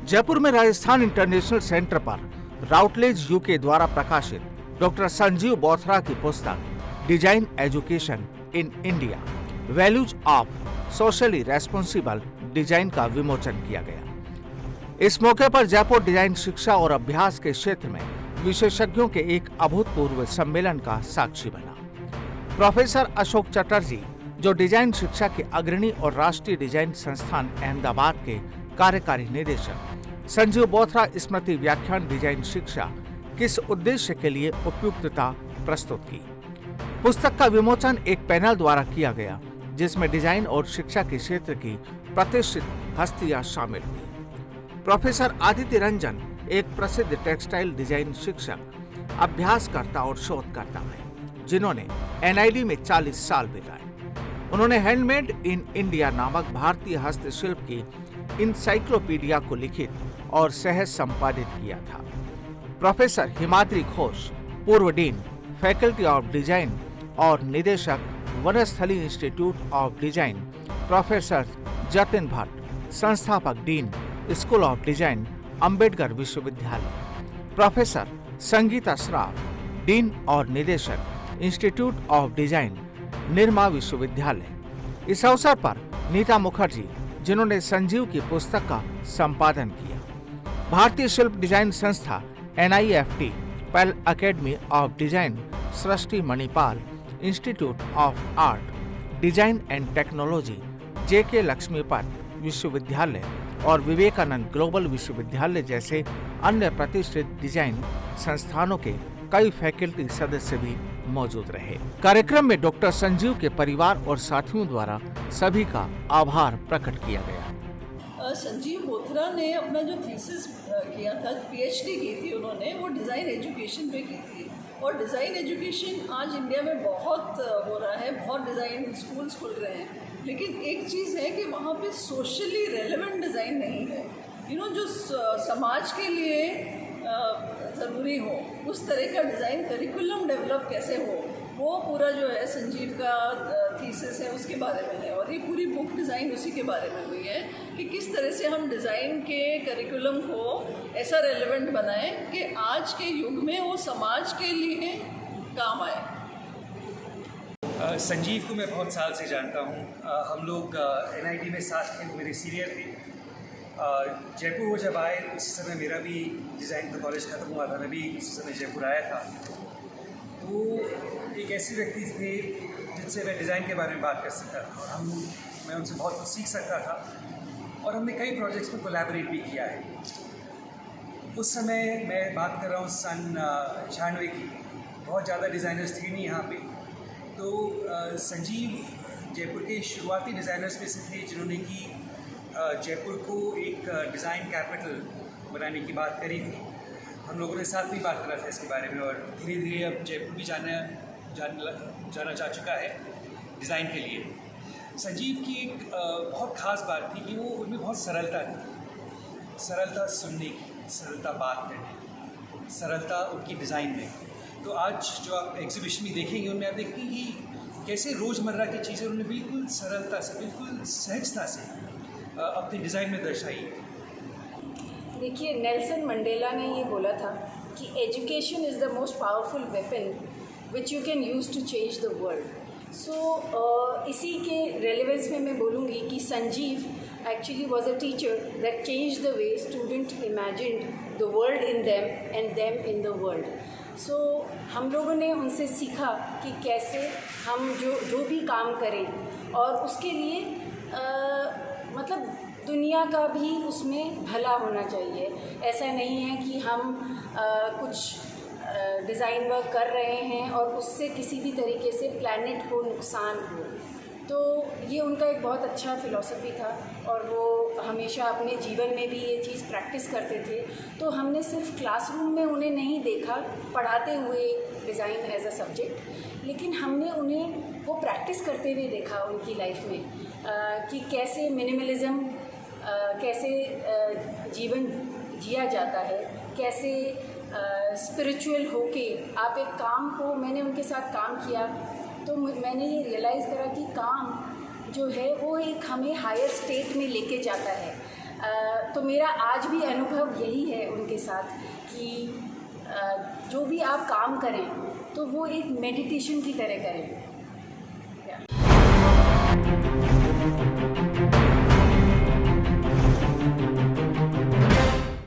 जयपुर में Rajasthan international centre पर राउटलेज UK द्वारा प्रकाशित डॉक्टर संजीव बोथरा की पुस्तक design education in India values of socially responsible design का विमोचन किया गया। इस मौके पर जयपुर डिजाइन शिक्षा और अभ्यास के क्षेत्र में विशेषज्ञों के एक अभूतपूर्व सम्मेलन का साक्षी बना। प्रोफेसर अशोक चटर्जी, जो डिजाइन शिक्षा के अग्रणी और राष्ट्रीय डिजाइन संस्थान अहमदाबाद के कार्यकारी निदेशक, संजीव बोथरा स्मृति व्याख्यान डिजाइन शिक्षा किस उद्देश्य के लिए उपयुक्तता प्रस्तुत की। पुस्तक का विमोचन एक पैनल द्वारा किया गया, जिसमें डिजाइन और शिक्षा के क्षेत्र की प्रतिष्ठित हस्तियां शामिल हुई। प्रोफेसर आदित्य रंजन एक प्रसिद्ध टेक्सटाइल डिजाइन शिक्षक, अभ्यासकर्ता और शोधकर्ता हैं, जिन्होंने एनआईडी में 40 साल बिताए। उन्होंने हैंडमेड इन इंडिया नामक भारतीय हस्तशिल्प की इंसाइक्लोपीडिया को लिखित और सहज संपादित किया था। प्रोफेसर हिमाद्री घोष, पूर्व डीन, फैकल्टी ऑफ डिजाइन और निदेशक, Vanasthali institute of design, professor Jatin Bhatt, संस्थापक dean, school of design, Ambedkar विश्वविद्यालय, प्रोफेसर संगीता श्राफ, डीन और निदेशक, इंस्टीट्यूट ऑफ डिजाइन, निर्मा विश्वविद्यालय। इस अवसर पर नीता मुखर्जी, जिन्होंने संजीव की पुस्तक का संपादन किया, भारतीय शिल्प डिजाइन संस्था NIFT, Pearl academy of design, Srishti Manipal, institute of art, design and technology, JK Lakshmipat विश्वविद्यालय और विवेकानंद ग्लोबल विश्वविद्यालय जैसे अन्य प्रतिष्ठित डिजाइन संस्थानों के कई फैकल्टी सदस्य भी मौजूद रहे। कार्यक्रम में डॉक्टर संजीव के परिवार और साथियों द्वारा सभी का आभार प्रकट किया गया। संजीव बोथरा ने अपना जो थीसिस किया था, PhD की थी उन्होंने, वो डिज़ाइन एजुकेशन पे की थी। और डिज़ाइन एजुकेशन आज इंडिया में बहुत हो रहा है, बहुत डिज़ाइन स्कूल्स खुल रहे हैं, लेकिन एक चीज़ है कि वहाँ पे सोशली रेलेवेंट डिज़ाइन नहीं है। जो समाज के लिए ज़रूरी हो, उस तरह का डिज़ाइन करिकुलम डेवलप कैसे हो, वो पूरा जो है संजीव का थीसिस है, उसके बारे में है। और ये पूरी बुक डिज़ाइन उसी के बारे में हुई है कि किस तरह से हम डिज़ाइन के करिकुलम को ऐसा रेलेवेंट बनाएं कि आज के युग में वो समाज के लिए काम आए। संजीव को मैं बहुत साल से जानता हूँ। हम लोग NID में साथ थे, वो मेरे सीनियर थे। जयपुर वो जब आए, उसी समय मेरा भी डिज़ाइन का कॉलेज ख़त्म हुआ था, मैं भी उसी समय जयपुर आया था। तो एक ऐसे व्यक्ति थे जिनसे मैं डिज़ाइन के बारे में बात कर सकता था, और मैं उनसे बहुत कुछ सीख सकता था, और हमने कई प्रोजेक्ट्स में कोलैबोरेट भी किया है। उस समय मैं बात कर रहा हूँ सन 96 की, बहुत ज़्यादा डिज़ाइनर्स थे नहीं यहाँ पे। तो संजीव जयपुर के शुरुआती डिज़ाइनर्स में से थे, जिन्होंने कि जयपुर को एक डिज़ाइन कैपिटल बनाने की बात करी थी। हम लोगों ने साथ भी बात करा था इसके बारे में, और धीरे धीरे अब जयपुर भी जाना जा चुका है डिज़ाइन के लिए। संजीव की एक बहुत ख़ास बात थी कि वो उनमें बहुत सरलता थी, सरलता सुनने की, सरलता बात करने की, सरलता उनकी डिज़ाइन में। तो आज जो आप एग्जीबिशन में देखेंगे, उनमें आप देखेंगे कि कैसे रोज़मर्रा की चीज़ें उन्होंने बिल्कुल सरलता से, बिल्कुल सहजता से अपनी डिज़ाइन में दर्शाई। देखिए, नेल्सन मंडेला ने ये बोला था कि education is the most powerful weapon which you can use to change the world. So इसी के रेलेवेंस में मैं बोलूँगी कि Sanjeev actually was a teacher that change the way student imagined the world in them and them in the world. So हम लोगों ने उनसे सीखा कि कैसे हम जो भी काम करें, और उसके लिए मतलब दुनिया का भी उसमें भला होना चाहिए। ऐसा नहीं है कि हम कुछ डिज़ाइन वर्क कर रहे हैं और उससे किसी भी तरीके से प्लैनेट को नुकसान हो। तो ये उनका एक बहुत अच्छा फ़िलॉसफी था, और वो हमेशा अपने जीवन में भी ये चीज़ प्रैक्टिस करते थे। तो हमने सिर्फ क्लासरूम में उन्हें नहीं देखा पढ़ाते हुए डिज़ाइन एज अ सब्जेक्ट, लेकिन हमने उन्हें वो प्रैक्टिस करते हुए देखा उनकी लाइफ में कि कैसे मिनिमलिज़म, कैसे जीवन जिया जाता है, कैसे स्पिरिचुअल होके आप एक काम को, मैंने उनके साथ काम किया तो मैंने ये रियलाइज़ करा कि काम जो है वो एक हमें हायर स्टेट में लेके जाता है। तो मेरा आज भी अनुभव यही है उनके साथ कि जो भी आप काम करें तो वो एक मेडिटेशन की तरह करें।